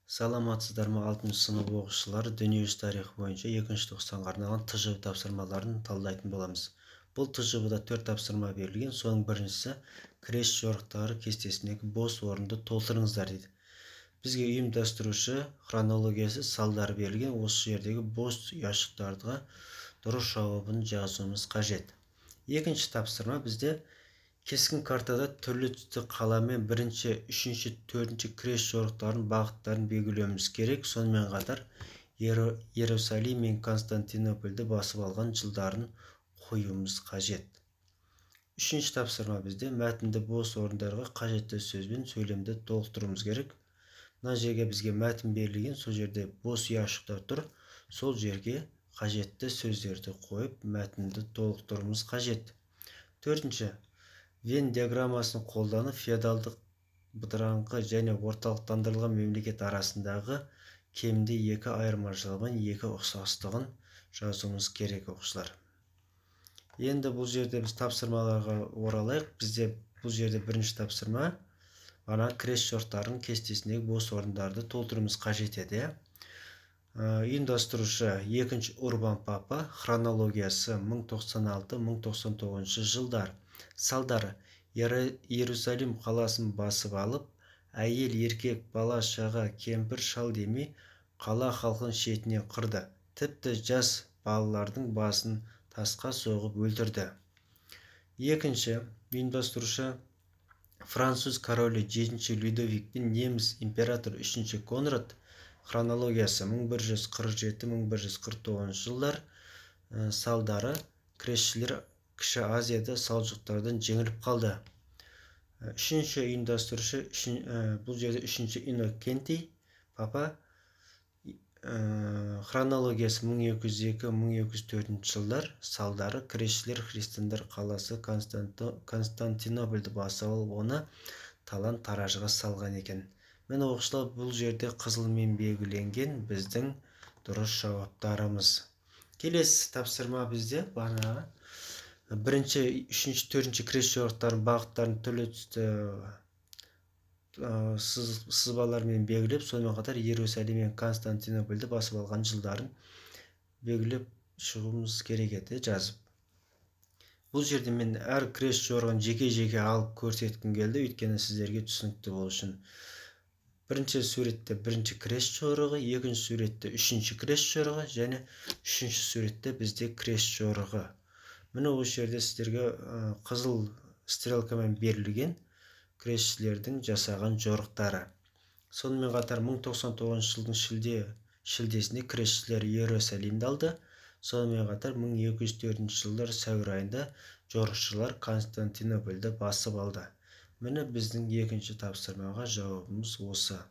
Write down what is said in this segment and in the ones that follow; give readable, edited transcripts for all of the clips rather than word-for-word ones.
Саламатсыздар ма 6 сынып оқушылары дүниежүзі тарихы бойынша 2-ші тоқсанға арналған ТЖВ тапсырмаларын талдайтын боламыз. Бұл ТЖВ-да 4 тапсырма берілген. Соның біріншісі крест жорықтары кестесіндегі бос орынды толтырыңыздар дейді. Бізге ұйымдастырушы хронологиясы салдары берілген. Осы жердегі бос ұяшықтарға дұрыс жауабын жазуымыз қажет. Екінші тапсырма бізде кескін картада түрлі түсті қаламен бірінші, үшінші, төртінші крест жорықтарын бағыттарын белгілеуіміз керек. Сонымен қатар Иерусалим мен Константинопольді басып алған жылдарын қоюымыз қажет. Үшінші тапсырма бізде мәтінді бос орындарға қажетті сөзбен сөйлемді толықтыруымыз керек. Мына жерге бізге мәтін берілген, сол жерде бос ұяшықтар тұр. Сол жерге қажетті сөздерді қойып, мәтінді толықтыруымыз қажет. Төртінші, Вен диаграммасын қолданып, феодалдық бытыраңқы және орталықтандырылған мемлекет арасындағы кемінде 2 айырмашылығын, 2 ұқсастығын жазуымыз керек оқушылар. Енді бұл жерде біз тапсырмаларға оралайық. Бізде бұл жерде бірінші тапсырма ана крест жорықтарының кестесіндегі бос орындарды толтыруымыз қажет еді. Ұйымдастырушы 2-ші Урбан Папа, хронологиясы 1096-1099 жылдар. Салдары: Иерусалим қаласын басып алып, әйел, еркек, бала, шаға, кемпір, шал демей, қала халқын шетіне қырды. Тіпті жас балалардың басын тасқа соғып өлтірді. Екінші, ұйымдастырушы француз королі 7-ші Людовик пен неміс император 3-ші Конрад, хронологиясы 1147-1149 жылдар. Салдары: крестшілер Кіші Азияда салжұқтардан жеңіліп қалды. Үшінші ұйымдастырушы, бұл жерде 3-ші Иннокентий папа, хронологиясы 1202-1204 жылдар. Салдары: крестшілер христиандар қаласы Константинопольді басып алып, оны талан-таражға салған екен. Міне оқушылар, бұл жерде қызылмен белгіленген біздің дұрыс жауаптарымыз. Келесі тапсырма бізде бана бірінші, үшінші, төртінші крест жорықтарын бағыттарын түрлі түсті сызбалармен белгілеп, сонымен қатар Иерусалим мен Константинопольді басып алған жылдарын белгілеп шығуымыз керек еді, жазып. Бұл жерде мен әр крест жорығын жеке-жеке алып көрсеткім келді, өйткені сіздерге түсінікті болу үшін. Бірінші суретте бірінші крест жорығы, екінші суретте үшінші крест жорығы және үшінші суретте бізде крест жорығы. Міне осы жерде сіздерге қызыл стрелкамен берілген крестшілердің жасаған жорықтары. Сонымен қатар 1099 жылдың шілдесінде крестшілер Иерусалимді алды. Сонымен қатар 1204 жылдар сәуір айында жорықшылар Константинопольді басып алды. Міне біздің екінші тапсырмаға жауабымыз осы.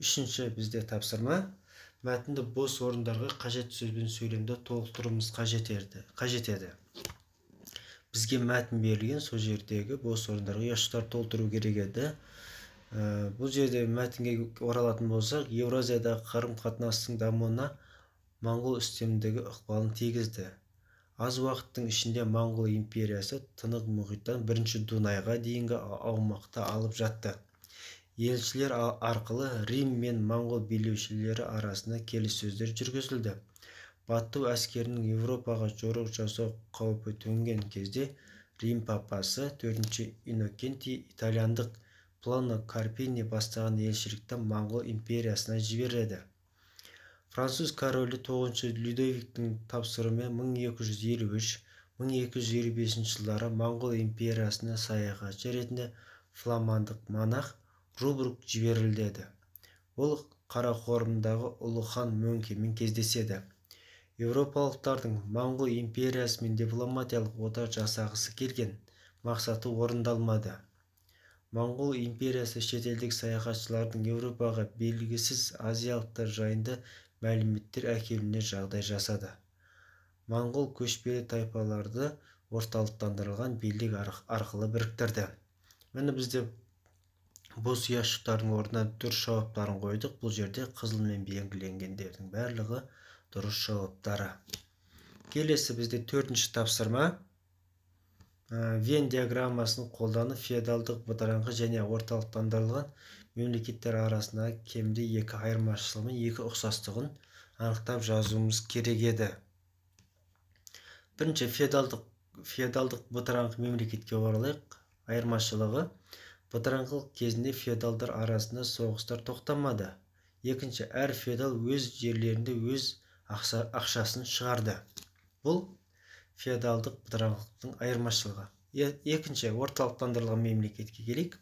Үшінші бізде тапсырма мәтінді бос орындарға қажет сөзбен сөйлемді толықтыруымыз қажет еді. Бізге мәтін берілген, сол жердегі бос орындарға ұяшықтар толтыру керек еді. Бұл жерде мәтінге оралатын болсақ, Еуразиядағы қарым-қатынастың дамуына Моңғол үстемдігі ықпалын тигізді. Аз уақыттың ішінде Моңғол империясы Тынық мұхиттан бірінші Дунайға дейінгі аумақты алып жатты. Елшілер арқылы Рим мен Моңғол билеушілері арасында келіссөздер жүргізілді. Бату әскерінің Европаға жорық жасау қаупі төнген кезде Рим папасы 4-ші Иннокентий итальяндық Плано Карпини бастаған елшілікті Моңғол империясына жібереді. Француз королі 9-ші Людовиктің тапсыруымен 1253-1255 жылдары Моңғол империясына саяхатшы ретінде фламандық монах Рубрук жіберіледі. Ол Қарақорымдағы ұлы хан Мөңкемен кездеседі. Еуропалықтардың Моңғол империясымен дипломатиялық одақ жасағысы келген, мақсаты орындалмады. Моңғол империясы шетелдік саяхатшылардың Еуропаға белгісіз азиялықтар жайында мәліметтер әкелуіне жағдай жасады. Моңғол көшпелі тайпаларды орталықтандырылған билік арқылы біріктірді. Міне бізде бос ұяшықтардың орнына дұрыс жауаптарын қойдық. Бұл жерде қызылмен белгіленгендердің барлығы дұрыс жауаптары. Келесі бізде 4-ші тапсырма. Вен диаграммасын қолданып, феодалдық бытыраңқы және орталықтандырылған мемлекеттер арасында кемде 2 айырмашылығы мен 2 ұқсастығын анықтап жазуымыз керек еді. Бірінші феодалдық бытыраңқы мемлекетке оралайық. Айырмашылығы: бытыраңқылық кезінде феодалдар арасында соғыстар тоқтамады. Екінші, әр феодал өз жерлерінде өз ақшасын шығарды. Бұл феодалдық бытыраңқылықтың айырмашылығы. Екінші, орталықтандырылған мемлекетке келейік.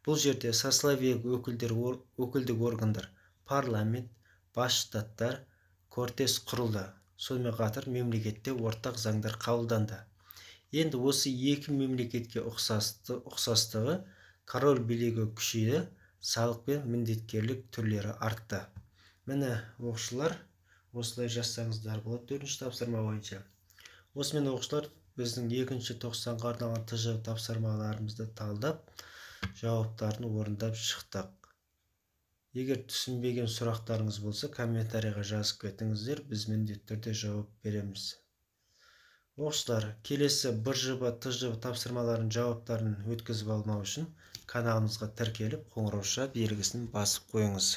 Бұл жерде сословие өкілдік органдар, парламент, бас штаттар, кортес құрылды. Сонымен қатар мемлекетте ортақ заңдар қабылданды. Енді осы екі мемлекетке ұқсастығы: король билігі күшейді, салық пен міндеткерлік түрлері артты. Міне оқушылар, осылай жазсаңыздар болады 4-ші тапсырма бойынша. Осымен оқушылар, біздің 2-ші тоқсанға арналған ТЖ тапсырмаларымызды талдап, жауаптарын орындап шықтық. Егер түсінбеген сұрақтарыңыз болса, комментарийға жазып кетіңіздер, біз міндетті түрде жауап береміз. Оқушылар, келесі БЖБ, ТЖБ тапсырмаларының жауаптарын өткізіп алмау үшін каналымызға тіркеліп, қоңырауша белгісін басып қойыңыз.